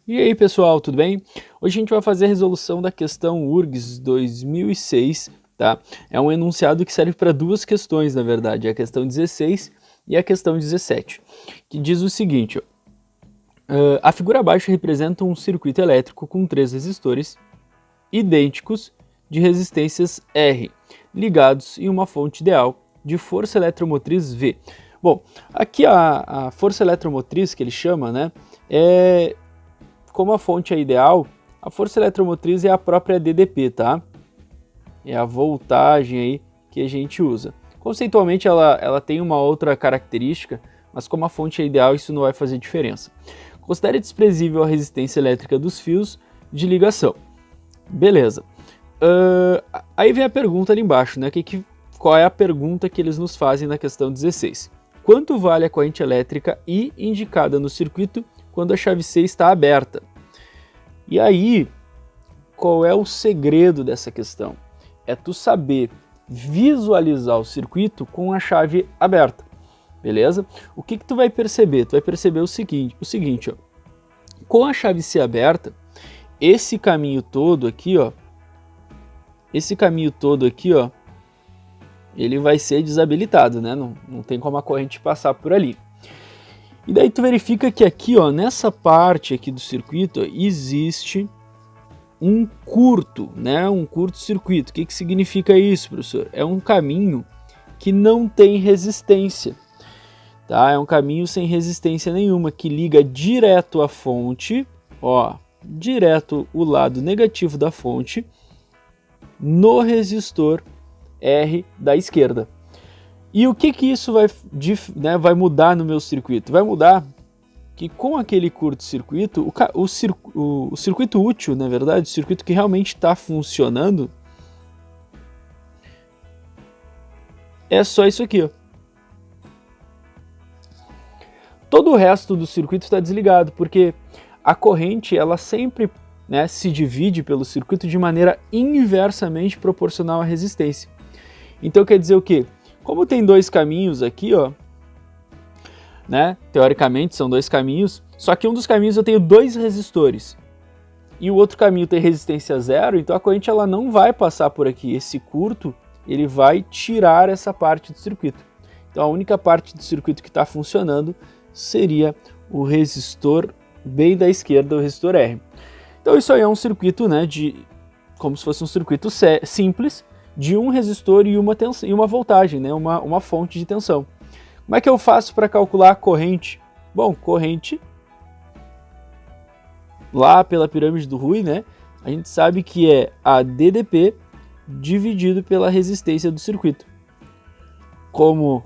E aí pessoal, tudo bem? Hoje a gente vai fazer a resolução da questão URGS 2006, tá? É um enunciado que serve para duas questões, na verdade, a questão 16 e a questão 17, que diz o seguinte, ó, a figura abaixo representa um circuito elétrico com 3 resistores idênticos de resistências R, ligados em uma fonte ideal de força eletromotriz V. Bom, aqui a força eletromotriz que ele chama, né, como a fonte é ideal, a força eletromotriz é a própria DDP, tá? É a voltagem aí que a gente usa. Conceitualmente ela tem uma outra característica, mas como a fonte é ideal, isso não vai fazer diferença. Considere desprezível a resistência elétrica dos fios de ligação. Beleza. Aí vem a pergunta ali embaixo, né? Qual é a pergunta que eles nos fazem na questão 16? Quanto vale a corrente elétrica I indicada no circuito quando a chave C está aberta? E aí, qual é o segredo dessa questão? É tu saber visualizar o circuito com a chave aberta, beleza? O que tu vai perceber? Tu vai perceber o seguinte, ó, com a chave C aberta, esse caminho todo aqui, ó, ele vai ser desabilitado, né? Não tem como a corrente passar por ali. E daí tu verifica que aqui, ó, nessa parte aqui do circuito, ó, existe um curto, né? Um curto-circuito. O que significa isso, professor? É um caminho que não tem resistência, tá? É um caminho sem resistência nenhuma, que liga direto à fonte, ó, direto o lado negativo da fonte, no resistor R da esquerda. E o que isso vai mudar no meu circuito? Vai mudar que com aquele curto-circuito, o circuito útil, na verdade, o circuito que realmente está funcionando, é só isso aqui, ó. Todo o resto do circuito está desligado, porque a corrente ela sempre, né, se divide pelo circuito de maneira inversamente proporcional à resistência. Então quer dizer o quê? Como tem dois caminhos aqui, ó, né, teoricamente são dois caminhos, só que um dos caminhos eu tenho 2 resistores e o outro caminho tem resistência 0, então a corrente ela não vai passar por aqui. Esse curto ele vai tirar essa parte do circuito. Então a única parte do circuito que está funcionando seria o resistor bem da esquerda, o resistor R. Então isso aí é um circuito, né, como se fosse um circuito simples, de um resistor e uma voltagem, né, uma fonte de tensão. Como é que eu faço para calcular a corrente? Bom, corrente, lá pela pirâmide do Rui, né, a gente sabe que é a DDP dividido pela resistência do circuito. Como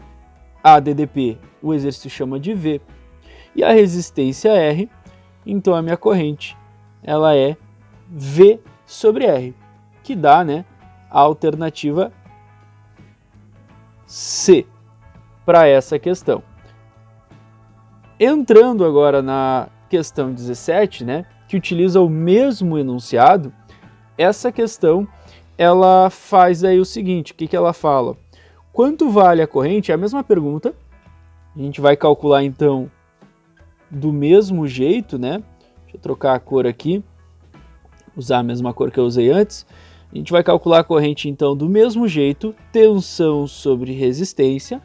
a DDP o exercício chama de V e a resistência R, então a minha corrente ela é V sobre R, que dá, né, a alternativa C para essa questão. Entrando agora na questão 17, né, que utiliza o mesmo enunciado, essa questão ela faz aí o seguinte, o que ela fala? Quanto vale a corrente? É a mesma pergunta, a gente vai calcular então do mesmo jeito, né? Deixa eu trocar a cor aqui, usar a mesma cor que eu usei antes. A gente vai calcular a corrente então do mesmo jeito, tensão sobre resistência,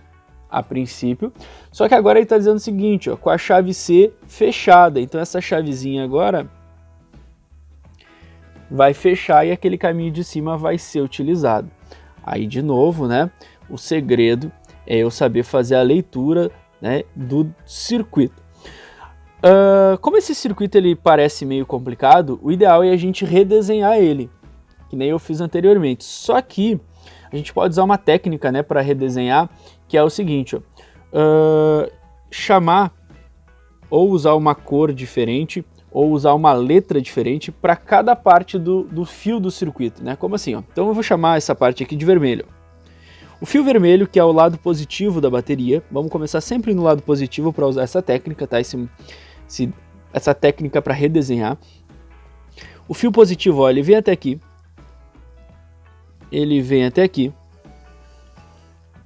a princípio. Só que agora ele está dizendo o seguinte, ó, com a chave C fechada. Então essa chavezinha agora vai fechar e aquele caminho de cima vai ser utilizado. Aí de novo, né, o segredo é eu saber fazer a leitura, né, do circuito. Como esse circuito ele parece meio complicado, o ideal é a gente redesenhar ele, que nem eu fiz anteriormente. Só que a gente pode usar uma técnica, né, para redesenhar, que é o seguinte, ó, chamar ou usar uma cor diferente ou usar uma letra diferente para cada parte do fio do circuito, né? Como assim, ó? Então eu vou chamar essa parte aqui de vermelho. O fio vermelho, que é o lado positivo da bateria, vamos começar sempre no lado positivo para usar essa técnica, tá? Essa técnica para redesenhar. O fio positivo, ó, ele vem até aqui. Ele vem até aqui.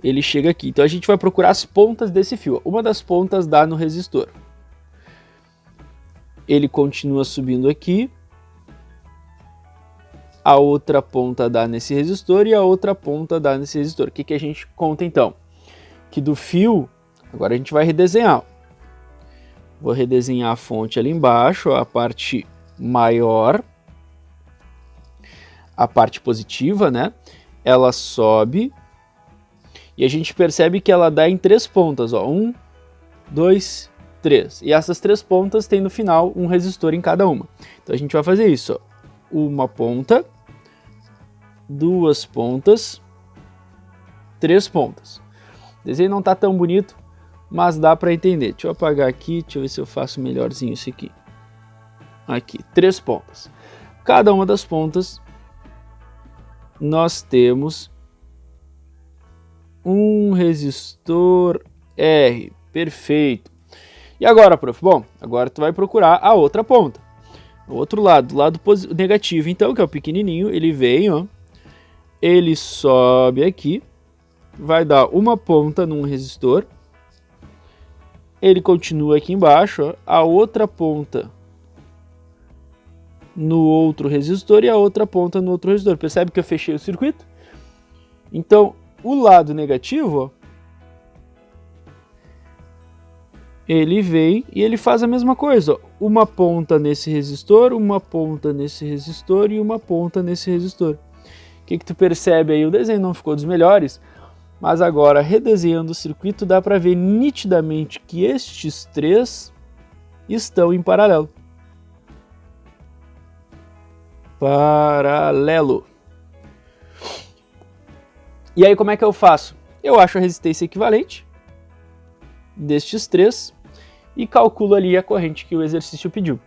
Ele chega aqui. Então a gente vai procurar as pontas desse fio. Uma das pontas dá no resistor. ele continua subindo aqui, a outra ponta dá nesse resistor e a outra ponta dá nesse resistor. O que, que a gente conta então? Que do fio, agora a gente vai redesenhar. Vou redesenhar a fonte ali embaixo, ó, a parte maior, a parte positiva, né? Ela sobe e a gente percebe que ela dá em 3 pontas, ó. 1, 2, 3. E essas 3 pontas tem no final um resistor em cada uma. Então a gente vai fazer isso, ó. Uma ponta, 2 pontas, 3 pontas. O desenho não está tão bonito, mas dá para entender. Deixa eu apagar aqui, deixa eu ver se eu faço melhorzinho isso aqui. Aqui, 3 pontas. Cada uma das pontas nós temos um resistor R. Perfeito. E agora, prof? Bom, agora tu vai procurar a outra ponta. O outro lado, o lado negativo, então, que é o pequenininho, ele vem, ó, ele sobe aqui, vai dar uma ponta num resistor, ele continua aqui embaixo, ó, a outra ponta no outro resistor e a outra ponta no outro resistor. Percebe que eu fechei o circuito? Então, o lado negativo, ó, ele vem e ele faz a mesma coisa, ó. Uma ponta nesse resistor, uma ponta nesse resistor e uma ponta nesse resistor. O que tu percebe aí? O desenho não ficou dos melhores, mas agora, redesenhando o circuito, dá para ver nitidamente que estes 3 estão em paralelo. Paralelo. E aí como é que eu faço? Eu acho a resistência equivalente destes 3 e calculo ali a corrente que o exercício pediu.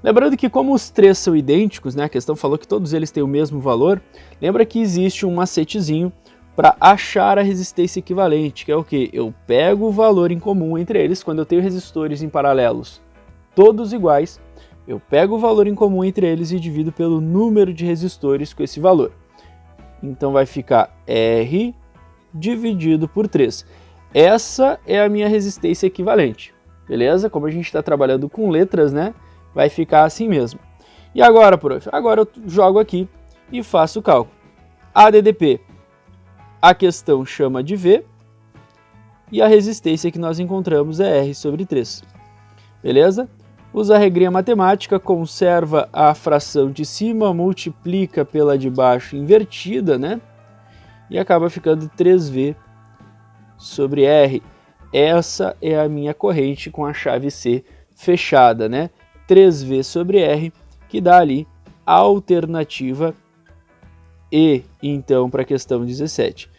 Lembrando que como os 3 são idênticos, né, a questão falou que todos eles têm o mesmo valor, lembra que existe um macetezinho para achar a resistência equivalente, que é o que? Eu pego o valor em comum entre eles, quando eu tenho resistores em paralelos todos iguais, eu pego o valor em comum entre eles e divido pelo número de resistores com esse valor. Então vai ficar R dividido por 3. Essa é a minha resistência equivalente, beleza? Como a gente está trabalhando com letras, né? Vai ficar assim mesmo. E agora, prof? Agora eu jogo aqui e faço o cálculo. ADDP, a questão chama de V, e a resistência que nós encontramos é R sobre 3. Beleza? Usa a regrinha matemática, conserva a fração de cima, multiplica pela de baixo invertida, né? E acaba ficando 3V sobre R. Essa é a minha corrente com a chave C fechada, né? 3V sobre R, que dá ali a alternativa E, então, para a questão 17.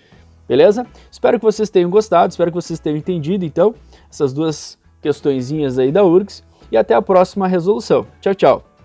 Beleza? Espero que vocês tenham gostado, espero que vocês tenham entendido, então, essas duas questõezinhas aí da URGS, e até a próxima resolução. Tchau, tchau!